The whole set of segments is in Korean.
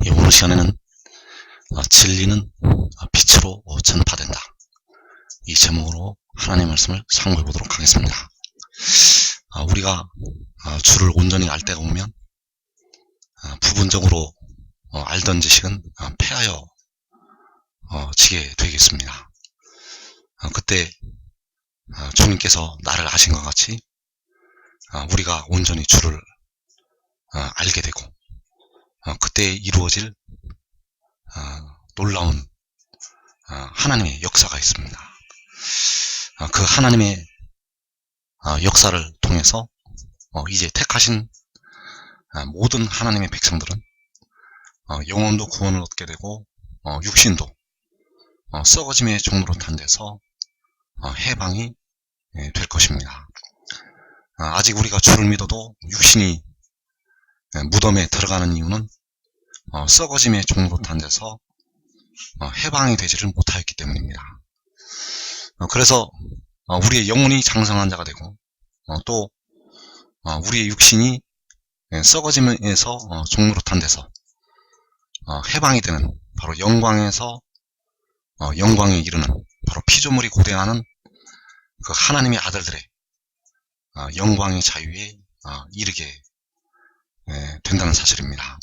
오늘 시간에는 진리는 빛으로 전파된다, 이 제목으로 하나님의 말씀을 상고해 보도록 하겠습니다. 우리가 주를 온전히 알 때가 오면 부분적으로 알던 지식은 폐하여 지게 되겠습니다. 그때 주님께서 나를 아신 것 같이 우리가 온전히 주를 알게 되고 그때 이루어질 놀라운 하나님의 역사가 있습니다. 그 하나님의 역사를 통해서 이제 택하신 모든 하나님의 백성들은 영혼도 구원을 얻게 되고 육신도 썩어짐의 종로로 탄 데서 해방이 될 것입니다. 아직 우리가 주를 믿어도 육신이 무덤에 들어가는 이유는 썩어짐의 종로로 탄 데서 해방이 되지를 못하였기 때문입니다. 그래서 우리의 영혼이 장성한 자가 되고 또 우리의 육신이 썩어짐에서 종로로 탄 데서 해방이 되는, 바로 영광에서 영광에 이르는, 바로 피조물이 고대하는 그 하나님의 아들들의 영광의 자유에 이르게 된다는 사실입니다.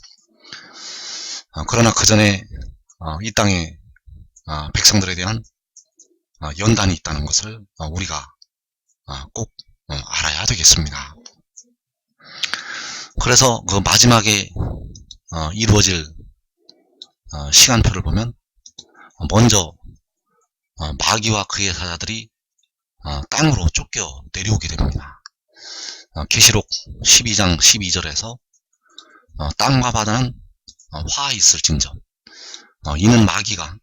그러나 그 전에 이 땅에 백성들에 대한 연단이 있다는 것을 우리가 꼭 알아야 되겠습니다. 그래서 그 마지막에 이루어질 시간표를 보면 먼저 마귀와 그의 사자들이 땅으로 쫓겨 내려오게 됩니다. 계시록 12장 12절에서 땅과 바다는 화 있을진저 이는 마귀가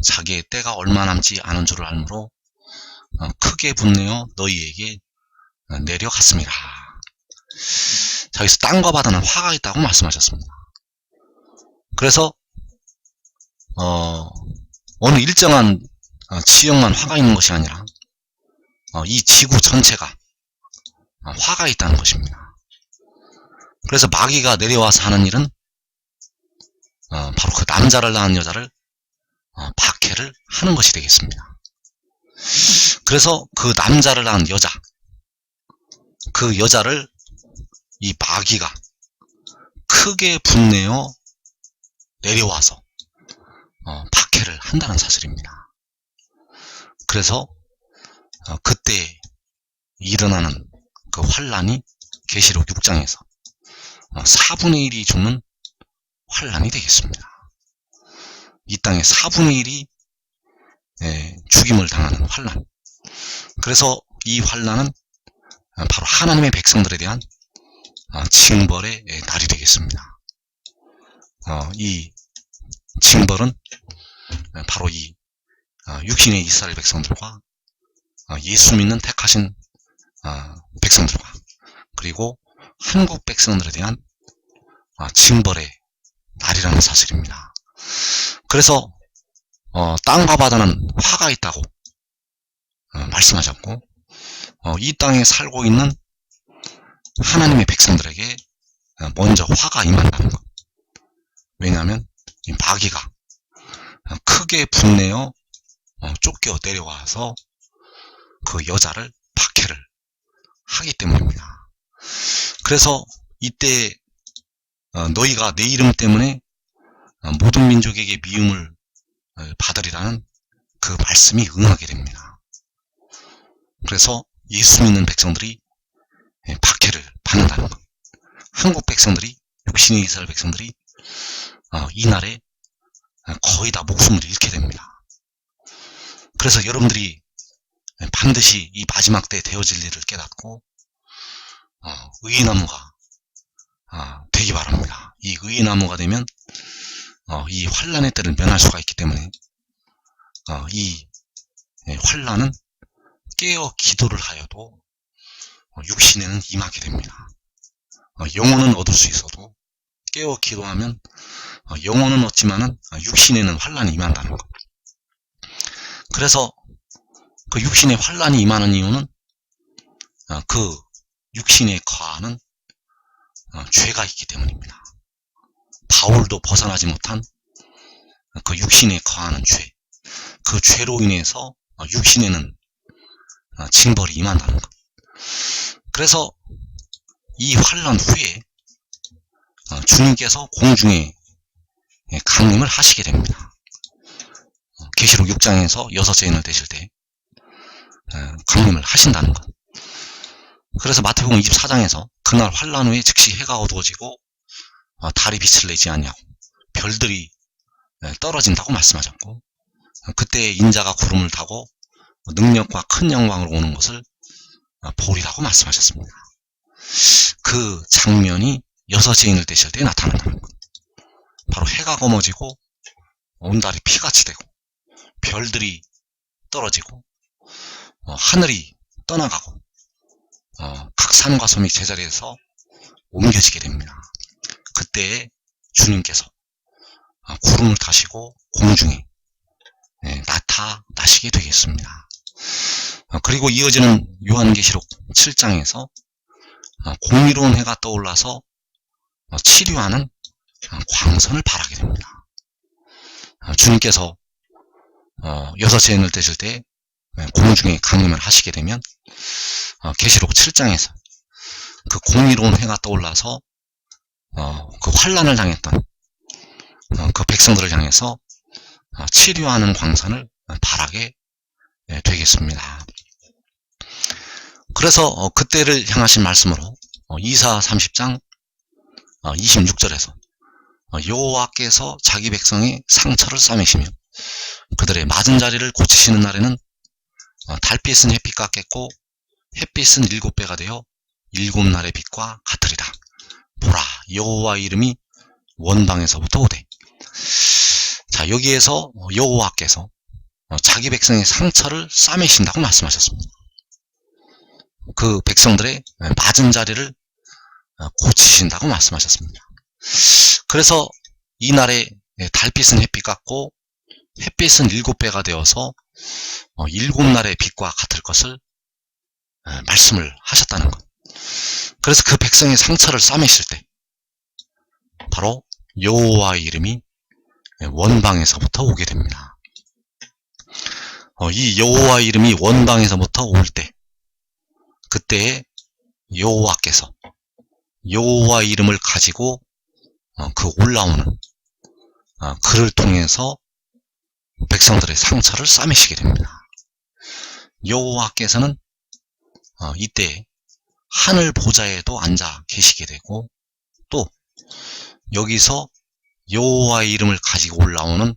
자기의 때가 얼마 남지 않은 줄을 알므로 크게 분내어 너희에게 내려갔습니다. 자, 여기서 땅과 바다는 화가 있다고 말씀하셨습니다. 그래서 어느 일정한 지역만 화가 있는 것이 아니라 이 지구 전체가 화가 있다는 것입니다. 그래서 마귀가 내려와서 하는 일은 바로 그 남자를 낳은 여자를 박해를 하는 것이 되겠습니다. 그래서 그 남자를 낳은 여자, 그 여자를 이 마귀가 크게 분내어 내려와서 박해를 한다는 사실입니다. 그래서 그때 일어나는 그 환란이 계시록 6장에서 4분의 1이 죽는 환란이 되겠습니다. 이 땅의 4분의 1이 죽임을 당하는 환란. 그래서 이 환란은 바로 하나님의 백성들에 대한 징벌의 날이 되겠습니다. 이 징벌은 바로 이 육신의 이스라엘 백성들과 예수 믿는 택하신 백성들과 그리고 한국 백성들에 대한 징벌의 날이라는 사실입니다. 그래서 땅과 바다는 화가 있다고 말씀하셨고 이 땅에 살고 있는 하나님의 백성들에게 먼저 화가 임한다는 것. 왜냐하면 이 마귀가 크게 분내어 쫓겨 내려와서 그 여자를 박해를 하기 때문입니다. 그래서 이때 너희가 내 이름 때문에 모든 민족에게 미움을 받으리라는 그 말씀이 응하게 됩니다. 그래서 예수 믿는 백성들이 박해를 받는다는 것. 한국 백성들이, 육신의 이스라엘 백성들이 이날에 거의 다 목숨을 잃게 됩니다. 그래서 여러분들이 반드시 이 마지막 때 되어질 일을 깨닫고 의의 나무가 되기 바랍니다. 이 의의 나무가 되면 이 환란의 때를 면할 수가 있기 때문에 이 환란은 깨어 기도를 하여도 육신에는 임하게 됩니다. 영혼은 얻을 수 있어도 깨어 기도하면 영혼은 얻지만은 육신에는 환란이 임한다는 것. 그래서 그 육신에 환란이 임하는 이유는 그 육신에 거하는 죄가 있기 때문입니다. 바울 오늘도 벗어나지 못한 그 육신에 거하는 죄, 그 죄로 인해서 육신에는 징벌이 임한다는 것. 그래서 이 환란 후에 주님께서 공중에 강림을 하시게 됩니다. 계시록 6장에서 6째 인을 되실 때 강림을 하신다는 것. 그래서 마태복음 24장에서 그날 환란 후에 즉시 해가 어두워지고 달이 빛을 내지 않냐고, 별들이 떨어진다고 말씀하셨고, 그때 인자가 구름을 타고 능력과 큰 영광으로 오는 것을 보리라고 말씀하셨습니다. 그 장면이 6째 인을 되실 때 나타난다는 것. 바로 해가 검어지고 온 달이 피같이 되고 별들이 떨어지고 하늘이 떠나가고 각 산과 섬이 제자리에서 옮겨지게 됩니다. 그때 주님께서 구름을 타시고 공중에 나타나시게 되겠습니다. 그리고 이어지는 요한계시록 7장에서 공의로운 해가 떠올라서 치료하는 광선을 발하게 됩니다. 주님께서 6째 인을 되실 때 공중에 강림을 하시게 되면 계시록 7장에서 그 공의로운 해가 떠올라서 그 환란을 당했던 그 백성들을 향해서 치료하는 광선을 발하게 되겠습니다. 그래서 그때를 향하신 말씀으로 이사 30장 26절에서 여호와께서 자기 백성의 상처를 싸매시며 그들의 맞은 자리를 고치시는 날에는 달빛은 햇빛 같겠고 햇빛은 7배가 되어 7날의 빛과 같으리라. 보라, 여호와 이름이 원방에서부터 오되. 자, 여기에서 여호와께서 자기 백성의 상처를 싸매신다고 말씀하셨습니다. 그 백성들의 맞은 자리를 고치신다고 말씀하셨습니다. 그래서 이날에 달빛은 햇빛 같고 햇빛은 7배가 되어서 7날의 빛과 같을 것을 말씀을 하셨다는 것. 그래서 그 백성의 상처를 싸매실 때 바로 여호와의 이름이 원방에서부터 오게 됩니다. 이 여호와의 이름이 원방에서부터 올 때, 그때에 여호와께서 여호와의 이름을 가지고 그 올라오는 그를 통해서 백성들의 상처를 싸매시게 됩니다. 여호와께서는 이때 하늘 보좌에도 앉아 계시게 되고, 또 여기서 여호와의 이름을 가지고 올라오는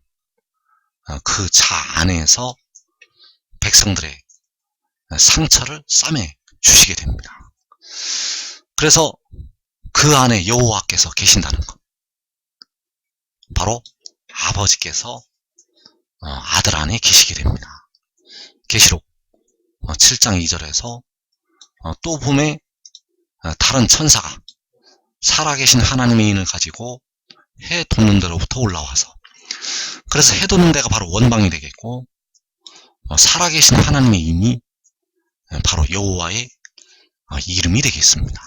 그 자 안에서 백성들의 상처를 싸매 주시게 됩니다. 그래서 그 안에 여호와께서 계신다는 것, 바로 아버지께서 아들 안에 계시게 됩니다. 계시록 7장 2절에서 또 봄에 다른 천사가 살아계신 하나님의 인을 가지고 해 돋는 데로부터 올라와서, 그래서 해 돋는 데가 바로 원방이 되겠고, 살아계신 하나님의 인이 바로 여호와의 이름이 되겠습니다.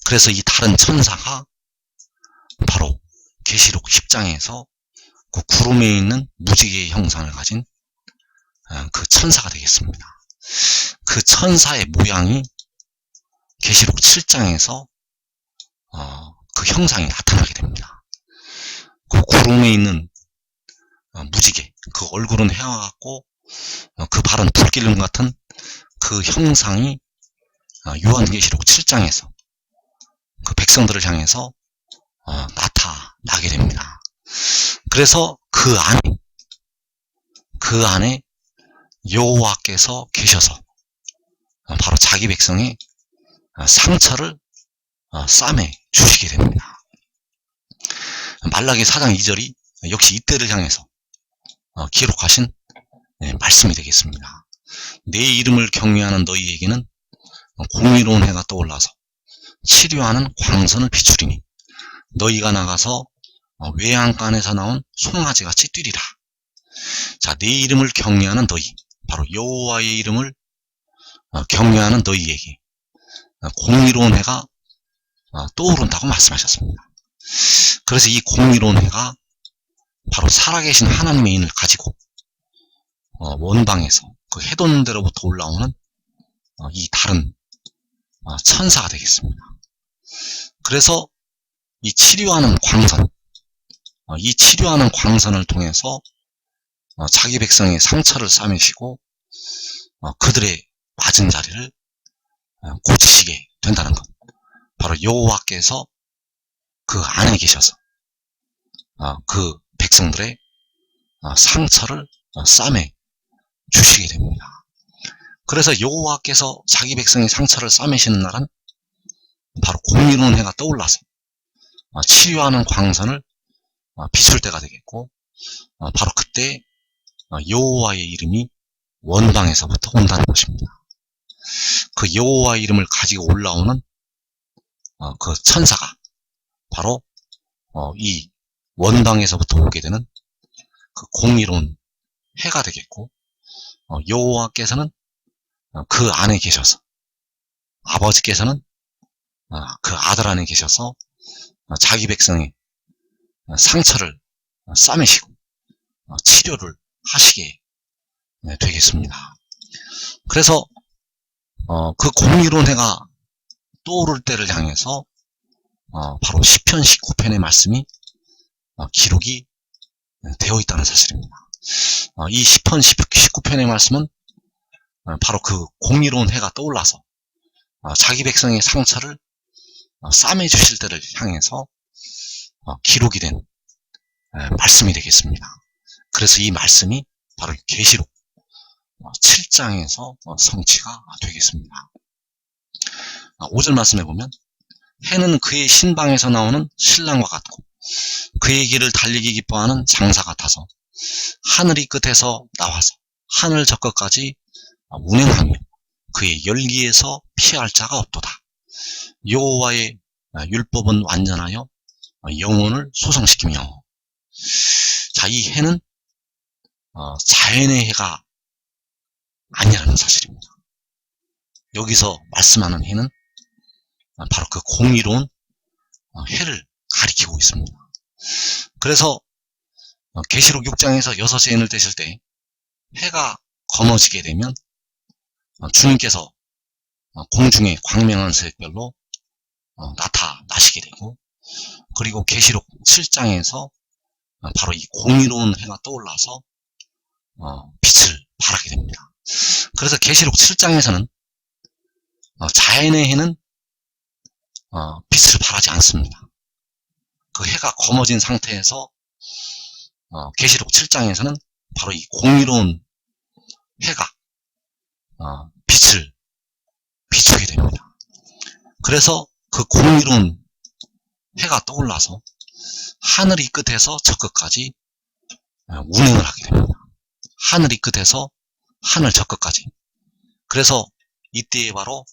그래서 이 다른 천사가 바로 계시록 10장에서 그 구름에 있는 무지개의 형상을 가진 그 천사가 되겠습니다. 그 천사의 모양이 계시록 7장에서 그 형상이 나타나게 됩니다. 그 구름에 있는 무지개, 그 얼굴은 해와 같고 그 발은 불기름 같은 그 형상이 요한계시록 7장에서 그 백성들을 향해서 나타나게 됩니다. 그래서 그 안에 여호와께서 계셔서 바로 자기 백성의 상처를 싸매 주시게 됩니다. 말라기 4장 2절이 역시 이때를 향해서 기록하신 말씀이 되겠습니다. 내 이름을 경외하는 너희에게는 공의로운 해가 떠올라서 치료하는 광선을 비추리니 너희가 나가서 외양간에서 나온 송아지같이 뛰리라. 자, 내 이름을 경외하는 너희, 바로 여호와의 이름을 경외하는 너희에게 공의로운 해가 떠오른다고 말씀하셨습니다. 그래서 이 공의로운 해가 바로 살아계신 하나님의 인을 가지고 원방에서 그 해돋는데로부터 올라오는 이 다른 천사가 되겠습니다. 그래서 이 치료하는 광선, 이 치료하는 광선을 통해서 자기 백성의 상처를 싸매시고 그들의 맞은 자리를 고치시게 된다는 것. 바로 여호와께서 그 안에 계셔서 그 백성들의 상처를 싸매 주시게 됩니다. 그래서 여호와께서 자기 백성의 상처를 싸매시는 날은 바로 공의로운 해가 떠올라서 치료하는 광선을 비출 때가 되겠고, 바로 그때 여호와의 이름이 원방에서부터 온다는 것입니다. 그 여호와의 이름을 가지고 올라오는 그 천사가 바로 이 원방에서부터 오게 되는 그 공의로운 해가 되겠고, 여호와께서는 그 안에 계셔서, 아버지께서는 그 아들 안에 계셔서 자기 백성의 상처를 싸매시고 치료를 하시게 되겠습니다. 그래서 그 공의로운 해가 떠오를 때를 향해서 바로 시편 19편의 말씀이 기록이 되어 있다는 사실입니다. 이 시편 19편의 말씀은 바로 그 공의로운 해가 떠올라서 자기 백성의 상처를 싸매 주실 때를 향해서 기록이 된 말씀이 되겠습니다. 그래서 이 말씀이 바로 계시록 7장에서 성취가 되겠습니다. 5절 말씀에 보면, 해는 그의 신방에서 나오는 신랑과 같고 그의 길을 달리기 기뻐하는 장사 같아서 하늘이 끝에서 나와서 하늘 저 끝까지 운행하며 그의 열기에서 피할 자가 없도다. 여호와의 율법은 완전하여 영혼을 소성시키며. 자, 이 해는 자연의 해가 아니라는 사실입니다. 여기서 말씀하는 해는 바로 그 공의로운 해를 가리키고 있습니다. 그래서 계시록 6장에서 6의 인을 떼실 때 해가 검어지게 되면 주님께서 공중의 광명한 색별로 나타나시게 되고, 그리고 계시록 7장에서 바로 이 공의로운 해가 떠올라서 빛을 발하게 됩니다. 그래서 계시록 7장에서는 자연의 해는 빛을 발하지 않습니다. 그 해가 검어진 상태에서 계시록 7장에서는 바로 이 공의로운 해가 빛을 비추게 됩니다. 그래서 그 공의로운 해가 떠올라서 하늘이 끝에서 저 끝까지 운행을 하게 됩니다. 하늘이 끝에서 하늘 저 끝까지. 그래서 이때에 바로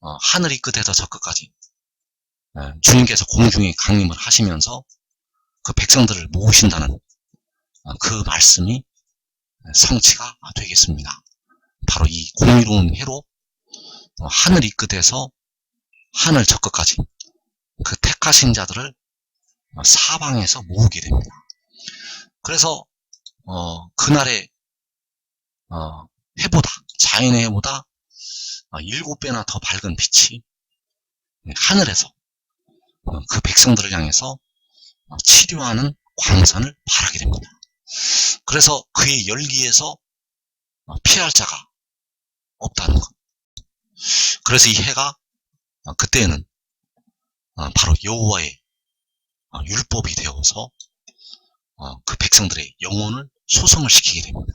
하늘이 끝에서 저 끝까지 주님께서 공중에 강림을 하시면서 그 백성들을 모으신다는 그 말씀이 성취가 되겠습니다. 바로 이 공의로운 해로 하늘이 끝에서 하늘 저 끝까지 그 택하신 자들을 사방에서 모으게 됩니다. 그래서 그날의 해보다, 자연의 해보다 7배나 더 밝은 빛이 하늘에서 그 백성들을 향해서 치료하는 광선을 발하게 됩니다. 그래서 그의 열기에서 피할 자가 없다는 것. 그래서 이 해가 그때는 바로 여호와의 율법이 되어서 그 백성들의 영혼을 소성을 시키게 됩니다.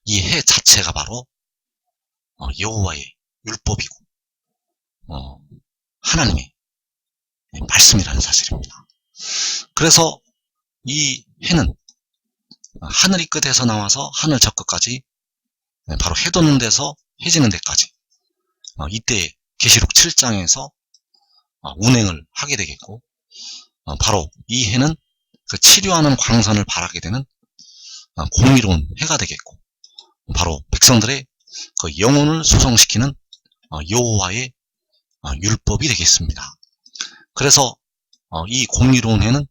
이 해 자체가 바로 여호와의 율법이고 하나님의 말씀이라는 사실입니다. 그래서 이 해는 하늘이 끝에서 나와서 하늘 저 끝까지 바로 해 돋는 데서 해 지는 데까지 이때 계시록 7장에서 운행을 하게 되겠고, 바로 이 해는 그 치료하는 광선을 발하게 되는 공의로운 해가 되겠고, 바로 백성들의 그 영혼을 소성시키는 여호와의 율법이 되겠습니다. 그래서 이 공의론회는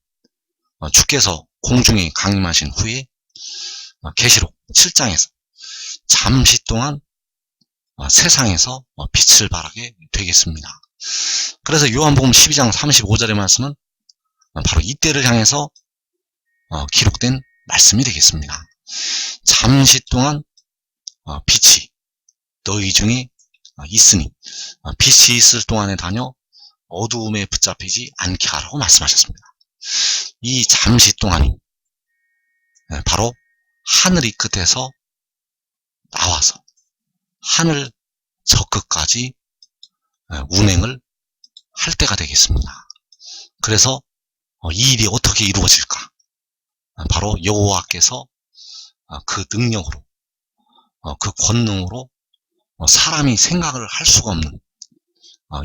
주께서 공중에 강림하신 후에 계시록 7장에서 잠시 동안 세상에서 빛을 발하게 되겠습니다. 그래서 요한복음 12장 35절의 말씀은 바로 이때를 향해서 기록된 말씀이 되겠습니다. 잠시 동안 빛이 너희 중에 있으니 빛이 있을 동안에 다녀 어두움에 붙잡히지 않게 하라고 말씀하셨습니다. 이 잠시 동안이 바로 하늘 이 끝에서 나와서 하늘 저 끝까지 운행을 할 때가 되겠습니다. 그래서 이 일이 어떻게 이루어질까? 바로 여호와께서 그 능력으로 그 권능으로 사람이 생각을 할 수가 없는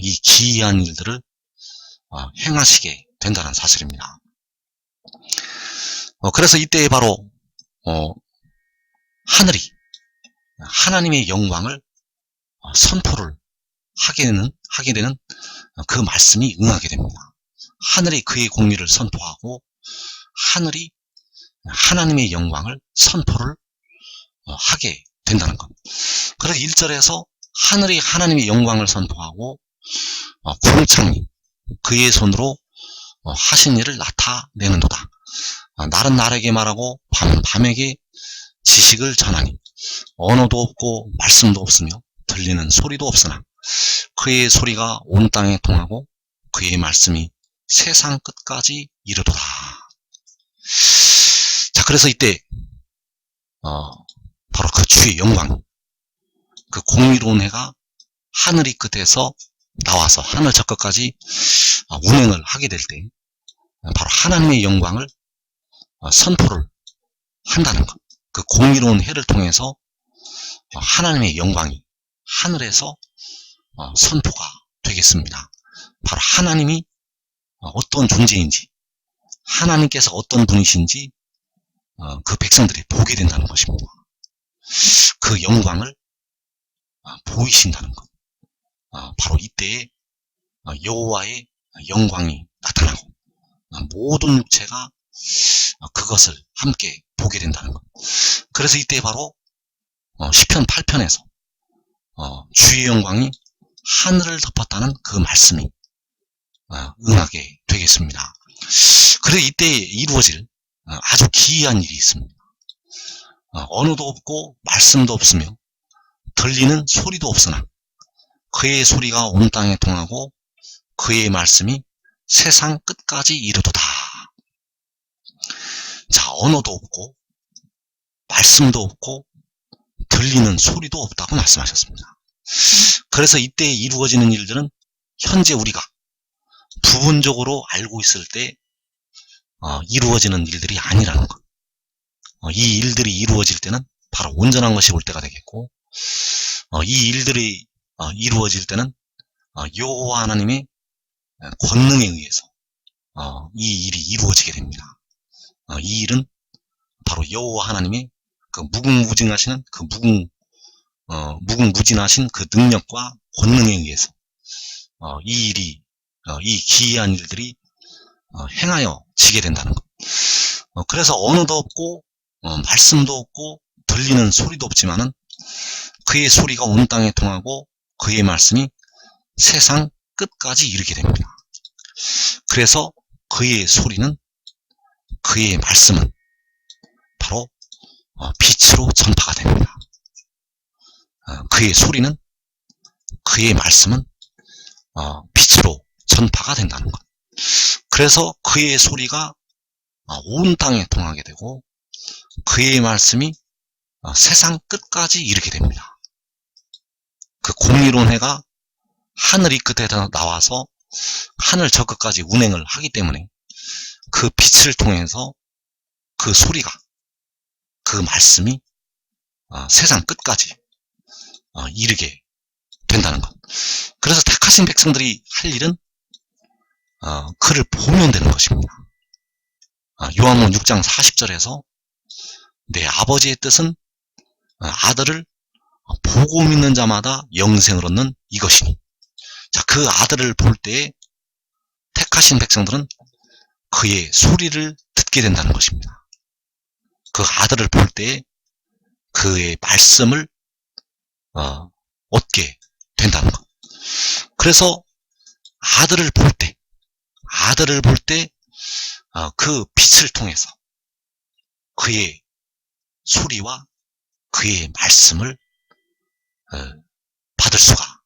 이 기이한 일들을 행하시게 된다는 사실입니다. 그래서 이때 바로 하늘이 하나님의 영광을 선포를 하게 되는 그 말씀이 응하게 됩니다. 하늘이 그의 공의를 선포하고 하늘이 하나님의 영광을 선포를 하게 된다는 것. 그래서 1절에서 하늘이 하나님의 영광을 선포하고 궁창이 그의 손으로 하신 일을 나타내는도다. 날은 날에게 말하고 밤은 밤에게 지식을 전하니 언어도 없고 말씀도 없으며 들리는 소리도 없으나 그의 소리가 온 땅에 통하고 그의 말씀이 세상 끝까지 이르도다. 자, 그래서 이때 바로 그 주의 영광, 그 공의로운 해가 하늘이 끝에서 나와서 하늘 저 끝까지 운행을 하게 될 때 바로 하나님의 영광을 선포를 한다는 것. 그 공의로운 해를 통해서 하나님의 영광이 하늘에서 선포가 되겠습니다. 바로 하나님이 어떤 존재인지, 하나님께서 어떤 분이신지 그 백성들이 보게 된다는 것입니다. 그 영광을 보이신다는 것. 바로 이때에 여호와의 영광이 나타나고 모든 육체가 그것을 함께 보게 된다는 것. 그래서 이때 바로 시편 8편에서 주의 영광이 하늘을 덮었다는 그 말씀이 응하게 되겠습니다. 그래서 이때 이루어질 아주 기이한 일이 있습니다. 언어도 없고 말씀도 없으며 들리는 소리도 없으나 그의 소리가 온 땅에 통하고 그의 말씀이 세상 끝까지 이르도다. 자, 언어도 없고 말씀도 없고 들리는 소리도 없다고 말씀하셨습니다. 그래서 이때 이루어지는 일들은 현재 우리가 부분적으로 알고 있을 때 이루어지는 일들이 아니라는 것. 이 일들이 이루어질 때는 바로 온전한 것이 올 때가 되겠고, 이 일들이 이루어질 때는 여호와 하나님의 권능에 의해서 이 일이 이루어지게 됩니다. 이 일은 바로 여호와 하나님의 그 무궁무진하신 그 무궁무진하신 그 능력과 권능에 의해서 이 일이 이 기이한 일들이 행하여지게 된다는 것. 그래서 언어도 없고 말씀도 없고 들리는 소리도 없지만은 그의 소리가 온 땅에 통하고 그의 말씀이 세상 끝까지 이르게 됩니다. 그래서 그의 소리는, 그의 말씀은 바로 빛으로 전파가 됩니다. 그의 소리는, 그의 말씀은 빛으로 전파가 된다는 것. 그래서 그의 소리가 온 땅에 통하게 되고 그의 말씀이 세상 끝까지 이르게 됩니다. 그 공의로운 해가 하늘 이 끝에 나와서 하늘 저 끝까지 운행을 하기 때문에 그 빛을 통해서 그 소리가, 그 말씀이 세상 끝까지 이르게 된다는 것. 그래서 택하신 백성들이 할 일은 그를 보면 되는 것입니다. 요한복음 6장 40절에서 내 아버지의 뜻은 아들을 보고 믿는 자마다 영생을 얻는 이것이니. 자, 그 아들을 볼 때에 택하신 백성들은 그의 소리를 듣게 된다는 것입니다. 그 아들을 볼 때 그의 말씀을 얻게 된다는 것. 그래서 아들을 볼 때 그 빛을 통해서 그의 소리와 그의 말씀을 받을 수가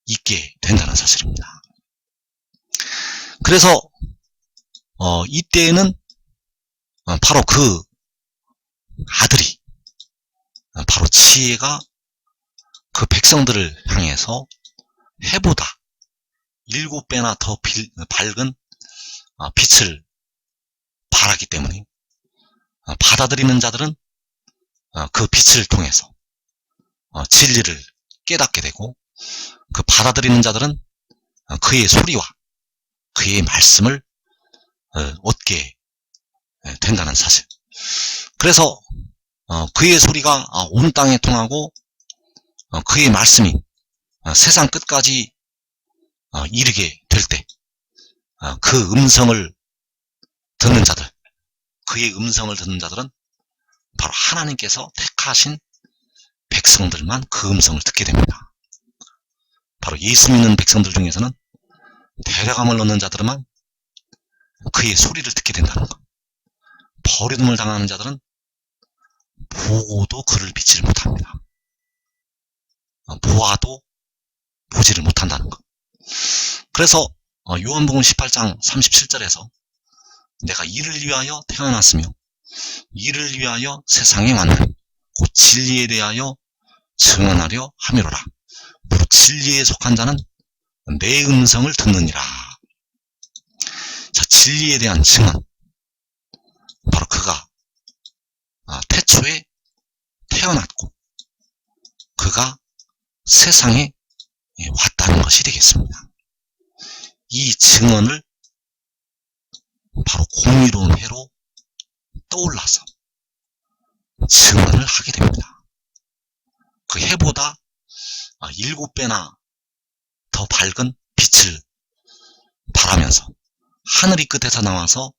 있게 된다는 사실입니다. 그래서 이때에는 바로 그 아들이 바로 지혜가 그 백성들을 향해서 해보다 7배나 더 밝은 빛을 발하기 때문에 받아들이는 자들은 그 빛을 통해서 진리를 깨닫게 되고, 그 받아들이는 자들은 그의 소리와 그의 말씀을 얻게 된다는 사실. 그래서 그의 소리가 온 땅에 통하고 그의 말씀이 세상 끝까지 이르게 될 때 그 음성을 듣는 자들, 그의 음성을 듣는 자들은 바로 하나님께서 택하신 백성들만 그 음성을 듣게 됩니다. 바로 예수 믿는 백성들 중에서는 데려감을 얻는 자들만 그의 소리를 듣게 된다는 것. 버림을 당하는 자들은 보고도 그를 믿지를 못합니다. 보아도 보지를 못한다는 것. 그래서 요한복음 18장 37절에서 내가 이를 위하여 태어났으며 이를 위하여 세상에 왔나니 곧 진리에 대하여 증언하려 함이로라. 무릇 진리에 속한 자는 내 음성을 듣느니라. 자, 진리에 대한 증언, 바로 그가 태초에 태어났고 그가 세상에 왔다는 것이 되겠습니다. 이 증언을 바로 공의로운 해로 떠올라서 증언을 하게 됩니다. 그 해보다 7배나 더 밝은 빛을 발하면서 하늘이 끝에서 나와서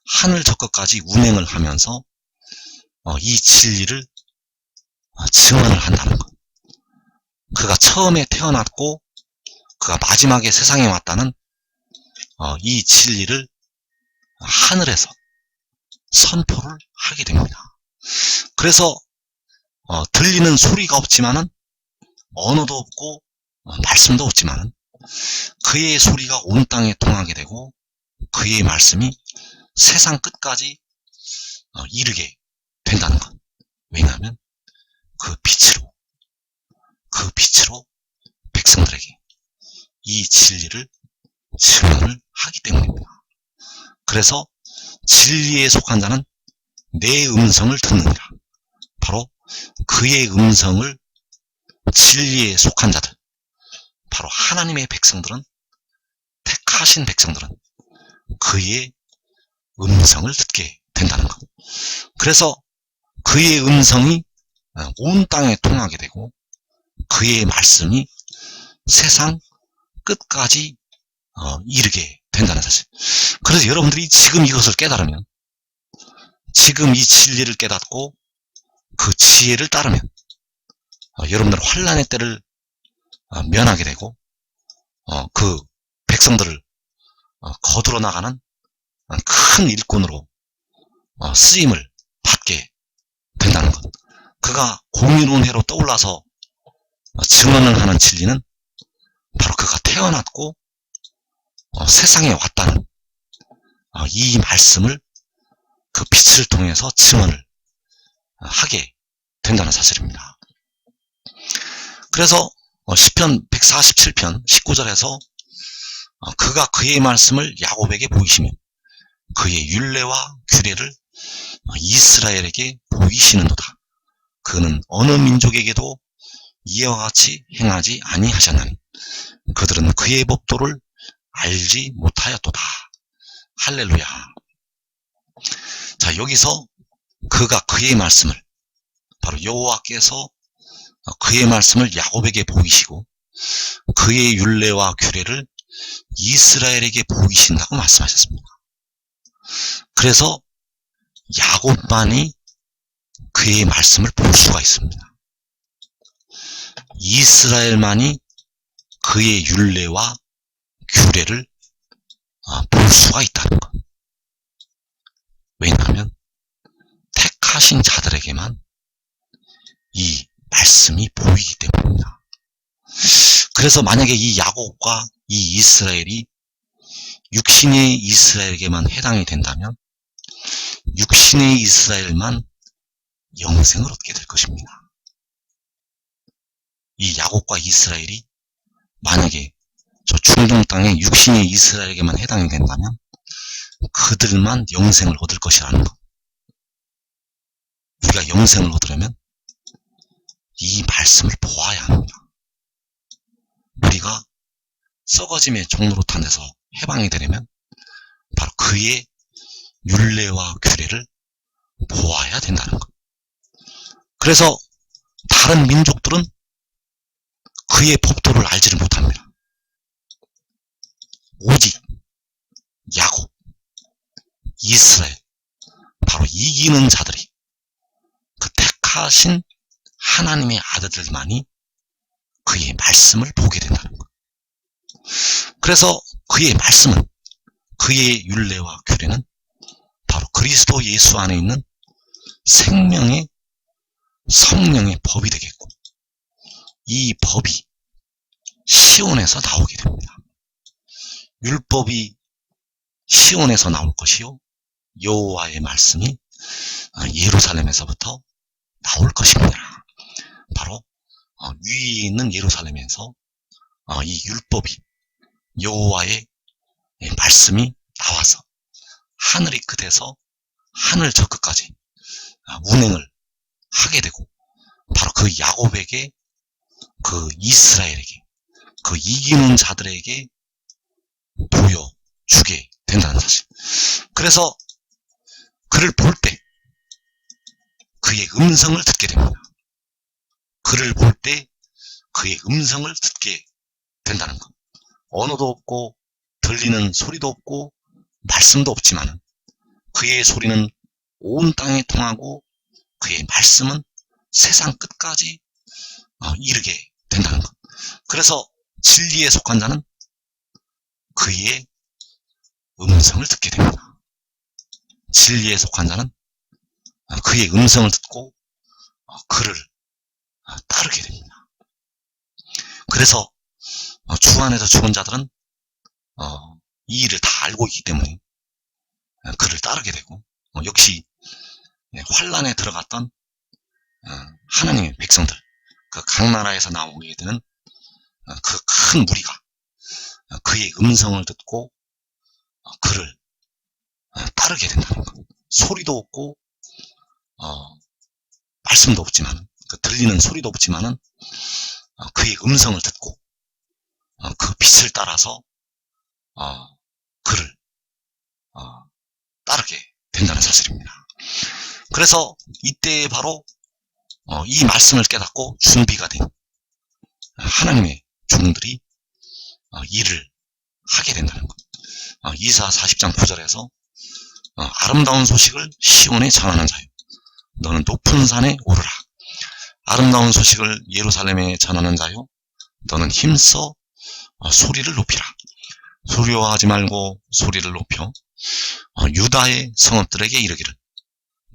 하늘 저 끝까지 운행을 하면서 이 진리를 증언을 한다는 것. 그가 처음에 태어났고 그가 마지막에 세상에 왔다는 이 진리를 하늘에서 선포를 하게 됩니다. 그래서 들리는 소리가 없지만은, 언어도 없고 말씀도 없지만은 그의 소리가 온 땅에 통하게 되고 그의 말씀이 세상 끝까지 이르게 된다는 것. 왜냐하면 그 빛으로 백성들에게 이 진리를 증언을 하기 때문입니다. 그래서 진리에 속한 자는 내 음성을 듣느니라. 바로 그의 음성을, 진리에 속한 자들, 바로 하나님의 백성들은, 택하신 백성들은 그의 음성을 듣게 된다는 것. 그래서 그의 음성이 온 땅에 통하게 되고 그의 말씀이 세상 끝까지 이르게 된다는 사실. 그래서 여러분들이 지금 이것을 깨달으면, 지금 이 진리를 깨닫고 그 지혜를 따르면 여러분들 환난의 때를 면하게 되고 그 백성들을 거두러 나가는 큰 일꾼으로 쓰임을 받게 된다는 것. 그가 공의로운 해로 떠올라서 증언을 하는 진리는 바로 그가 태어났고 세상에 왔다는 이 말씀을 그 빛을 통해서 증언을 하게 된다는 사실입니다. 그래서 시편 147편 19절에서 그가 그의 말씀을 야곱에게 보이시며 그의 율례와 규례를 이스라엘에게 보이시는도다. 그는 어느 민족에게도 이와 같이 행하지 아니하셨나니 그들은 그의 법도를 알지 못하였도다. 할렐루야. 자, 여기서 그가 그의 말씀을, 바로 여호와께서 그의 말씀을 야곱에게 보이시고 그의 율례와 규례를 이스라엘에게 보이신다고 말씀하셨습니다. 그래서 야곱만이 그의 말씀을 볼 수가 있습니다. 이스라엘만이 그의 율례와 규례를 볼 수가 있다는 것. 왜냐하면 택하신 자들에게만 이 말씀이 보이기 때문입니다. 그래서 만약에 이 야곱과 이 이스라엘이 육신의 이스라엘에게만 해당이 된다면 육신의 이스라엘만 영생을 얻게 될 것입니다. 이 야곱과 이스라엘이 만약에 저 중동 땅의 육신의 이스라엘에게만 해당이 된다면 그들만 영생을 얻을 것이라는 것. 우리가 영생을 얻으려면 이 말씀을 보아야 합니다. 우리가 썩어짐의 종노릇한 데서 해방이 되려면 바로 그의 율례와 규례를 보아야 된다는 것. 그래서 다른 민족들은 그의 법도를 알지를 못합니다. 오직 야곱, 이스라엘, 바로 이기는 자들이 그 택하신 하나님의 아들들만이 그의 말씀을 보게 된다는 것. 그래서 그의 말씀은, 그의 율례와 규례는 바로 그리스도 예수 안에 있는 생명의 성령의 법이 되겠고, 이 법이 시온에서 나오게 됩니다. 율법이 시온에서 나올 것이요, 여호와의 말씀이 예루살렘에서부터 나올 것입니다. 바로 위에 있는 예루살렘에서 이 율법이, 여호와의 말씀이 나와서 하늘이 끝에서 하늘 저 끝까지 운행을 하게 되고, 바로 그 야곱에게, 그 이스라엘에게, 그 이기는 자들에게 보여주게 된다는 사실. 그래서 그를 볼 때 그의 음성을 듣게 됩니다. 그를 볼 때 그의 음성을 듣게 된다는 것. 언어도 없고 들리는 소리도 없고 말씀도 없지만 그의 소리는 온 땅에 통하고 그의 말씀은 세상 끝까지 이르게 된다는 것. 그래서 진리에 속한 자는 그의 음성을 듣게 됩니다. 진리에 속한 자는 그의 음성을 듣고 그를 따르게 됩니다. 그래서 주 안에서 죽은 자들은 이 일을 다 알고 있기 때문에 그를 따르게 되고, 역시 환란에 들어갔던 하나님의 백성들, 그 각 나라에서 나오게 되는 그 큰 무리가 그의 음성을 듣고 그를 따르게 된다는 것. 소리도 없고 말씀도 없지만, 그 들리는 소리도 없지만은 그의 음성을 듣고 그 빛을 따라서 그를 따르게 된다는 사실입니다. 그래서 이때 바로 이 말씀을 깨닫고 준비가 된 하나님의 종들이 일을 하게 된다는 것. 이사 40장 9절에서 아름다운 소식을 시온에 전하는 자요, 너는 높은 산에 오르라. 아름다운 소식을 예루살렘에 전하는 자요, 너는 힘써 소리를 높이라. 두려워하지 말고 소리를 높여 유다의 성읍들에게 이르기를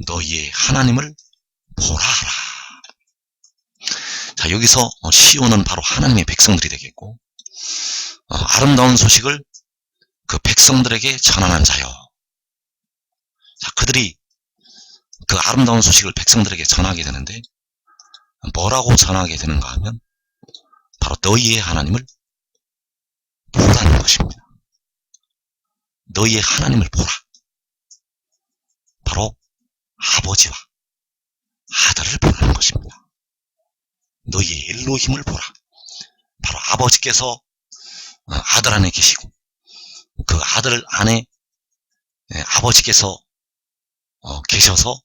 너희의 하나님을 보라 하라. 자, 여기서 시온은 바로 하나님의 백성들이 되겠고, 아름다운 소식을 그 백성들에게 전하는 자요. 자, 그들이 그 아름다운 소식을 백성들에게 전하게 되는데 뭐라고 전하게 되는가 하면 바로 너희의 하나님을 보라는 것입니다. 너희의 하나님을 보라. 바로 아버지와 아들을 보라는 것입니다. 너희의 엘로힘을 보라. 바로 아버지께서 아들 안에 계시고 그 아들 안에 아버지께서 계셔서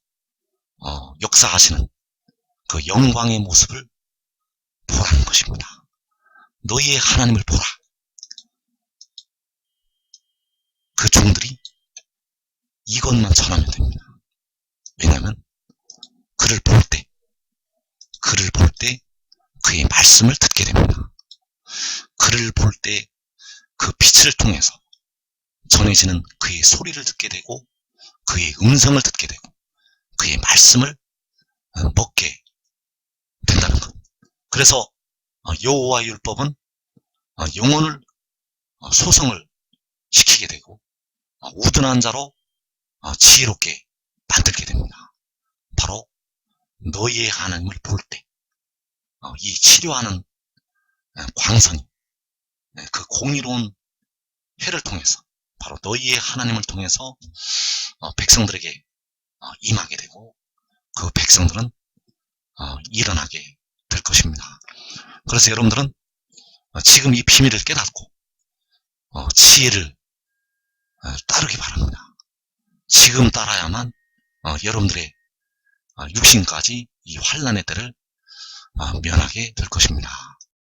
역사하시는 그 영광의 모습을 보라는 것입니다. 너희의 하나님을 보라. 그 종들이 이것만 전하면 됩니다. 왜냐하면 그를 볼 때 그의 말씀을 듣게 됩니다. 그를 볼 때 그 빛을 통해서 전해지는 그의 소리를 듣게 되고 그의 음성을 듣게 되고 그의 말씀을 먹게 된다는 것. 그래서 여호와 율법은 영혼을 소성을 시키게 되고 우둔한 자로 지혜롭게 만들게 됩니다. 바로 너희의 하나님을 볼 때 이 치료하는 광선이 그 공의로운 해를 통해서 바로 너희의 하나님을 통해서 백성들에게 임하게 되고 그 백성들은 일어나게 될 것입니다. 그래서 여러분들은 지금 이 비밀을 깨닫고 지혜를 따르기 바랍니다. 지금 따라야만 여러분들의 육신까지 이 환난의 때를 면하게 될 것입니다.